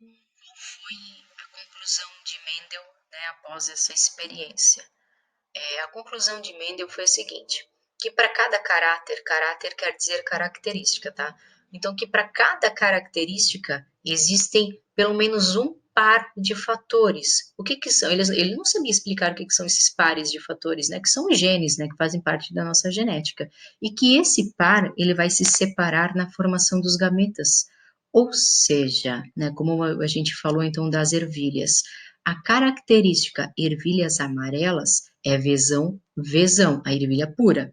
Foi a conclusão de Mendel, né, após essa experiência. A conclusão de Mendel foi a seguinte, que para cada caráter, caráter quer dizer característica, tá? Então, que para cada característica existem pelo menos um par de fatores. O que são? Ele não sabia explicar o que são esses pares de fatores, né? Que são os genes, né? Que fazem parte da nossa genética. E que esse par, ele vai se separar na formação dos gametas. Ou seja, né? Como a gente falou, então, das ervilhas. A característica ervilhas amarelas é vezão, a ervilha pura.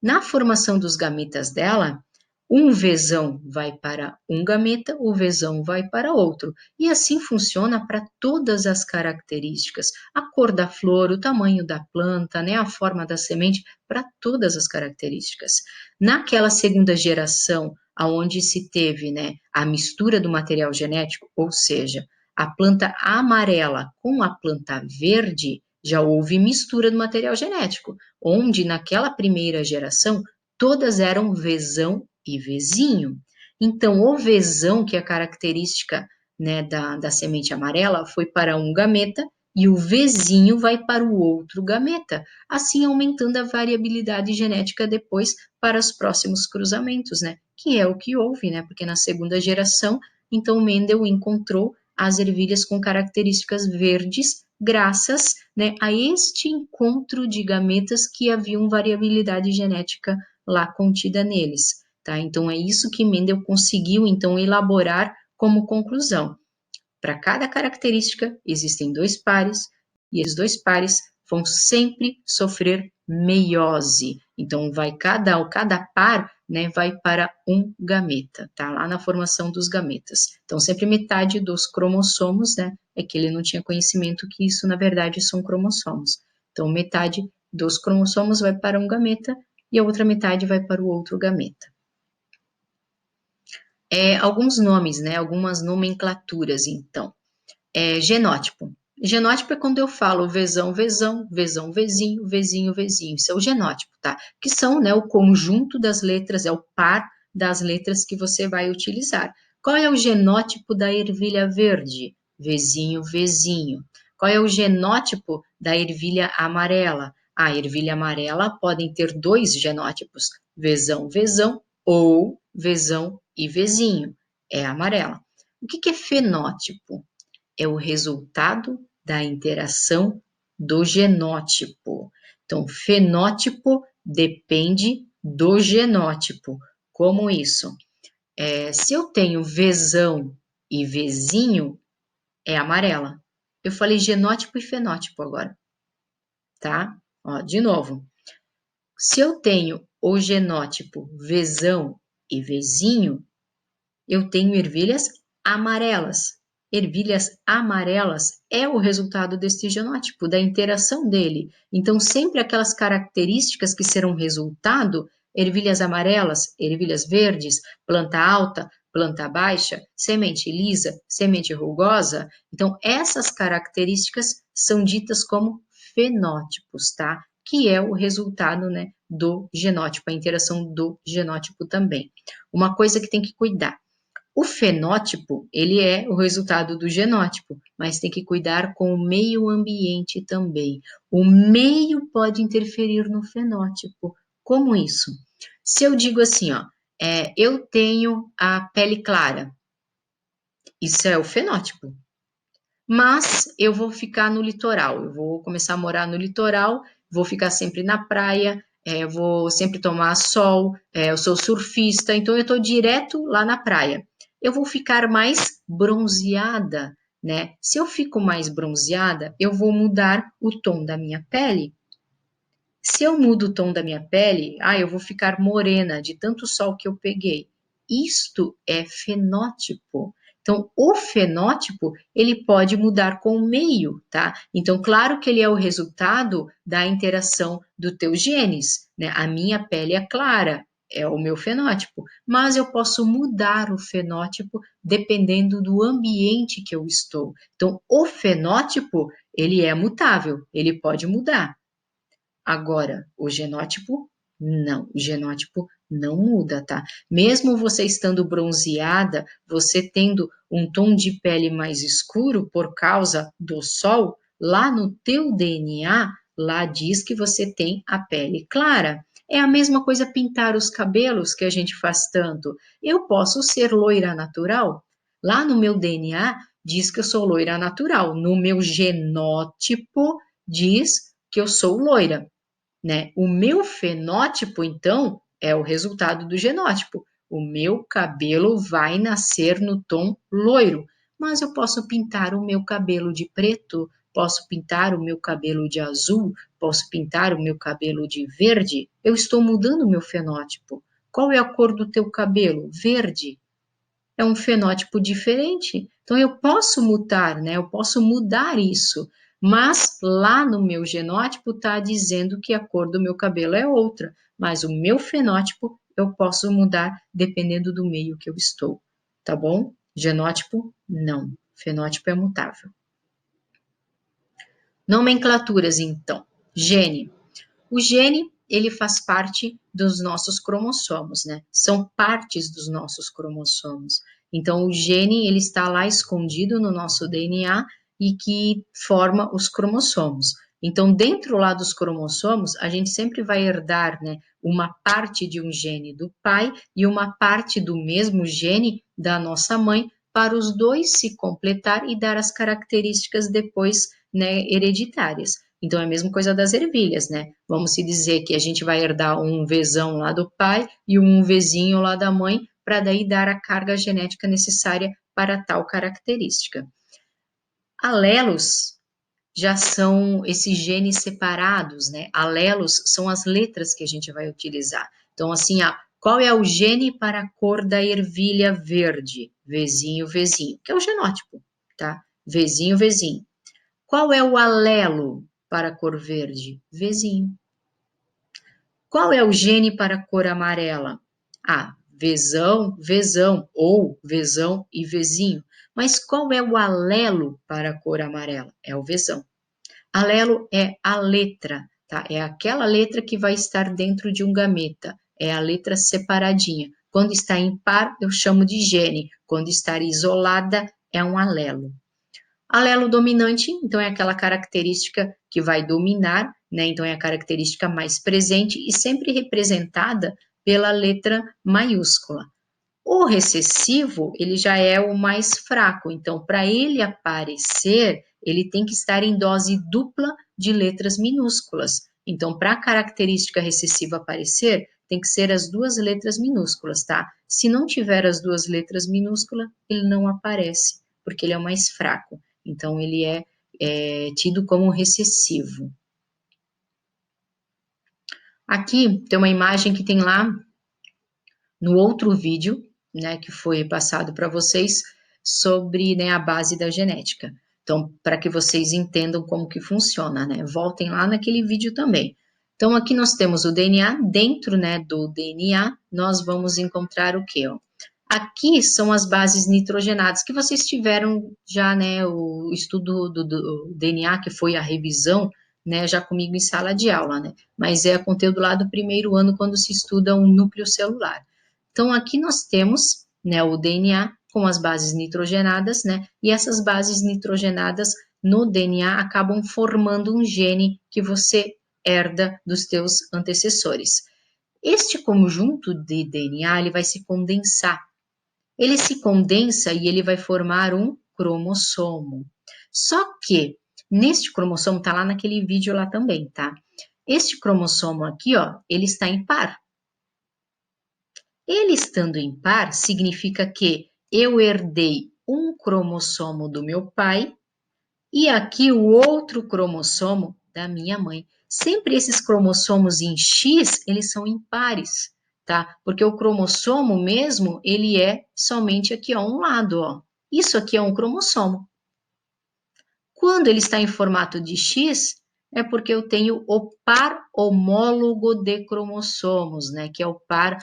Na formação dos gametas dela, um vezão vai para um gameta, o vezão vai para outro. E assim funciona para todas as características. A cor da flor, o tamanho da planta, né, a forma da semente, para todas as características. Naquela segunda geração, aonde se teve, né, a mistura do material genético, ou seja, a planta amarela com a planta verde, já houve mistura do material genético, onde naquela primeira geração todas eram vezão e vezinho. Então, o vezão, que é a característica, né, da semente amarela, foi para um gameta e o vezinho vai para o outro gameta, assim aumentando a variabilidade genética depois para os próximos cruzamentos, né? Que é o que houve, né? Porque na segunda geração, então Mendel encontrou as ervilhas com características verdes, graças, né, a este encontro de gametas que haviam variabilidade genética lá contida neles, tá? Então é isso que Mendel conseguiu então elaborar como conclusão. Para cada característica existem dois pares e esses dois pares vão sempre sofrer meiose. Então vai cada par, né, vai para um gameta, tá? Lá na formação dos gametas. Então sempre metade dos cromossomos, né, é que ele não tinha conhecimento que isso na verdade são cromossomos. Então metade dos cromossomos vai para um gameta e a outra metade vai para o outro gameta. Alguns nomes, né, algumas nomenclaturas, então. Genótipo. Genótipo é quando eu falo vezão, vezão, vezão, vezinho, vezinho, vezinho. Isso é o genótipo, tá? Que são, né, o conjunto das letras, é o par das letras que você vai utilizar. Qual é o genótipo da ervilha verde? Vezinho, vezinho. Qual é o genótipo da ervilha amarela? A ervilha amarela podem ter dois genótipos, vezão, vezão ou vezão e vezinho. É amarela. O que é fenótipo? É o resultado da interação do genótipo. Então, fenótipo depende do genótipo. Como isso? Se eu tenho vezão e vezinho, é amarela. Eu falei genótipo e fenótipo agora, tá? Ó, de novo. Se eu tenho o genótipo vezão e vezinho, eu tenho ervilhas amarelas. Ervilhas amarelas é o resultado deste genótipo, da interação dele. Então, sempre aquelas características que serão resultado, ervilhas amarelas, ervilhas verdes, planta alta, planta baixa, semente lisa, semente rugosa. Então, essas características são ditas como fenótipos, tá? Que é o resultado, né, do genótipo, a interação do genótipo também. Uma coisa que tem que cuidar. O fenótipo, ele é o resultado do genótipo, mas tem que cuidar com o meio ambiente também. O meio pode interferir no fenótipo. Como isso? Se eu digo assim, ó, eu tenho a pele clara, isso é o fenótipo. Mas eu vou ficar no litoral, eu vou começar a morar no litoral, vou ficar sempre na praia, vou sempre tomar sol, eu sou surfista, então eu estou direto lá na praia. Eu vou ficar mais bronzeada, né? Se eu fico mais bronzeada, eu vou mudar o tom da minha pele. Se eu mudo o tom da minha pele, eu vou ficar morena de tanto sol que eu peguei. Isto é fenótipo. Então, o fenótipo, ele pode mudar com o meio, tá? Então, claro que ele é o resultado da interação dos teus genes, né? A minha pele é clara, é o meu fenótipo, mas eu posso mudar o fenótipo dependendo do ambiente que eu estou. Então, o fenótipo, ele é mutável, ele pode mudar. Agora, o genótipo, não. O genótipo não muda, tá? Mesmo você estando bronzeada, você tendo um tom de pele mais escuro por causa do sol, lá no teu DNA, lá diz que você tem a pele clara. É a mesma coisa pintar os cabelos que a gente faz tanto. Eu posso ser loira natural? Lá no meu DNA diz que eu sou loira natural. No meu genótipo diz que eu sou loira, né? O meu fenótipo, então, é o resultado do genótipo. O meu cabelo vai nascer no tom loiro, mas eu posso pintar o meu cabelo de preto, posso pintar o meu cabelo de azul, posso pintar o meu cabelo de verde. Eu estou mudando o meu fenótipo. Qual é a cor do teu cabelo? Verde. É um fenótipo diferente. Então eu posso mutar, né? Eu posso mudar isso. Mas lá no meu genótipo está dizendo que a cor do meu cabelo é outra. Mas o meu fenótipo eu posso mudar dependendo do meio que eu estou. Tá bom? Genótipo, não. Fenótipo é mutável. Nomenclaturas, então. Gene. O gene, ele faz parte dos nossos cromossomos, né? São partes dos nossos cromossomos. Então, o gene, ele está lá escondido no nosso DNA e que forma os cromossomos. Então, dentro lá dos cromossomos, a gente sempre vai herdar, né, uma parte de um gene do pai e uma parte do mesmo gene da nossa mãe, para os dois se completar e dar as características depois, né, hereditárias. Então, é a mesma coisa das ervilhas, né? Vamos se dizer que a gente vai herdar um Vzão lá do pai e um Vzinho lá da mãe, para daí dar a carga genética necessária para tal característica. Alelos já são esses genes separados, né? Alelos são as letras que a gente vai utilizar. Então, assim, qual é o gene para a cor da ervilha verde? Vzinho, Vzinho, que é o genótipo, tá? Vzinho, Vzinho. Qual é o alelo para a cor verde? Vzinho. Qual é o gene para a cor amarela? Vzão, Vzão, ou Vzão e Vzinho. Mas qual é o alelo para a cor amarela? É o Vzão. Alelo é a letra, tá? É aquela letra que vai estar dentro de um gameta. É a letra separadinha. Quando está em par, eu chamo de gene. Quando está isolada, é um alelo. Alelo dominante, então, é aquela característica que vai dominar, né? Então, é a característica mais presente e sempre representada pela letra maiúscula. O recessivo, ele já é o mais fraco, então, para ele aparecer, ele tem que estar em dose dupla de letras minúsculas. Então, para a característica recessiva aparecer, tem que ser as duas letras minúsculas, tá? Se não tiver as duas letras minúsculas, ele não aparece, porque ele é o mais fraco. Então, ele é tido como recessivo. Aqui tem uma imagem que tem lá no outro vídeo, né, que foi passado para vocês sobre, né, a base da genética. Então, para que vocês entendam como que funciona, né? Voltem lá naquele vídeo também. Então, aqui nós temos o DNA. Dentro, né, do DNA, nós vamos encontrar o quê? Ó? Aqui são as bases nitrogenadas, que vocês tiveram já, né, o estudo do DNA, que foi a revisão, né, já comigo em sala de aula, né? Mas é conteúdo lá do primeiro ano, quando se estuda um núcleo celular. Então, aqui nós temos, né, o DNA com as bases nitrogenadas, né, e essas bases nitrogenadas no DNA acabam formando um gene que você herda dos teus antecessores. Este conjunto de DNA, ele vai se condensar. Ele se condensa e ele vai formar um cromossomo. Só que, neste cromossomo, tá lá naquele vídeo lá também, tá? Este cromossomo aqui, ó, ele está em par. Ele estando em par, significa que eu herdei um cromossomo do meu pai e aqui o outro cromossomo da minha mãe. Sempre esses cromossomos em X, eles são impares, tá? Porque o cromossomo mesmo, ele é somente aqui, ó, um lado, ó. Isso aqui é um cromossomo. Quando ele está em formato de X, é porque eu tenho o par homólogo de cromossomos, né? Que é o par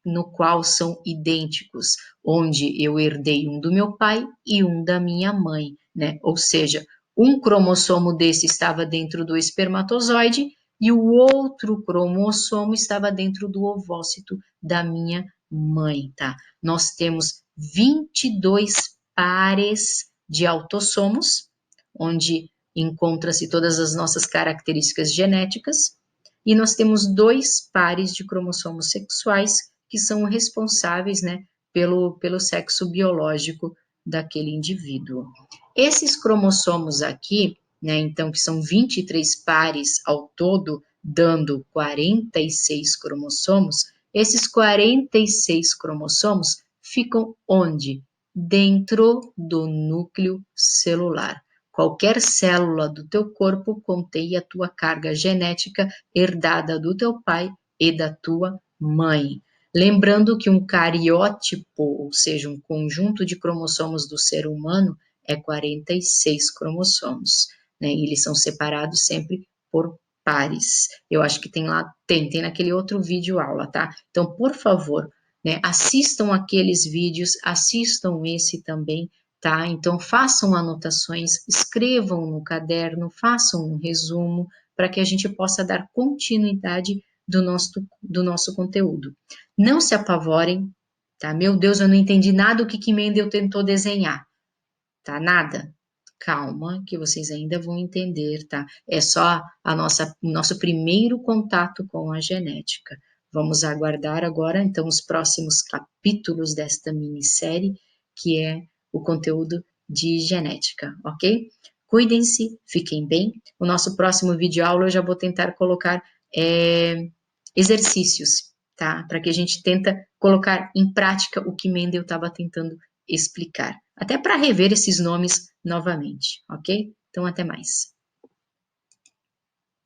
no qual são idênticos, onde eu herdei um do meu pai e um da minha mãe, né? Ou seja, um cromossomo desse estava dentro do espermatozoide e o outro cromossomo estava dentro do ovócito da minha mãe, tá? Nós temos 22 pares de autossomos, onde encontra-se todas as nossas características genéticas, e nós temos 2 pares de cromossomos sexuais, que são responsáveis, né, pelo sexo biológico daquele indivíduo. Esses cromossomos aqui, né, então, que são 23 pares ao todo, dando 46 cromossomos, esses 46 cromossomos ficam onde? Dentro do núcleo celular. Qualquer célula do teu corpo contém a tua carga genética herdada do teu pai e da tua mãe. Lembrando que um cariótipo, ou seja, um conjunto de cromossomos do ser humano, é 46 cromossomos, né? E eles são separados sempre por pares. Eu acho que tem lá, tem naquele outro vídeo aula, tá? Então, por favor, né, assistam aqueles vídeos, assistam esse também, tá? Então, façam anotações, escrevam no caderno, façam um resumo, para que a gente possa dar continuidade do nosso conteúdo. Não se apavorem, tá? Meu Deus, eu não entendi nada do que Mendel tentou desenhar, tá? Nada. Calma, que vocês ainda vão entender, tá? É só o nosso primeiro contato com a genética. Vamos aguardar agora, então, os próximos capítulos desta minissérie, que é o conteúdo de genética, ok? Cuidem-se, fiquem bem. O nosso próximo vídeo aula eu já vou tentar colocar exercícios, tá? Para que a gente tenta colocar em prática o que Mendel estava tentando explicar. Até para rever esses nomes novamente, ok? Então, até mais.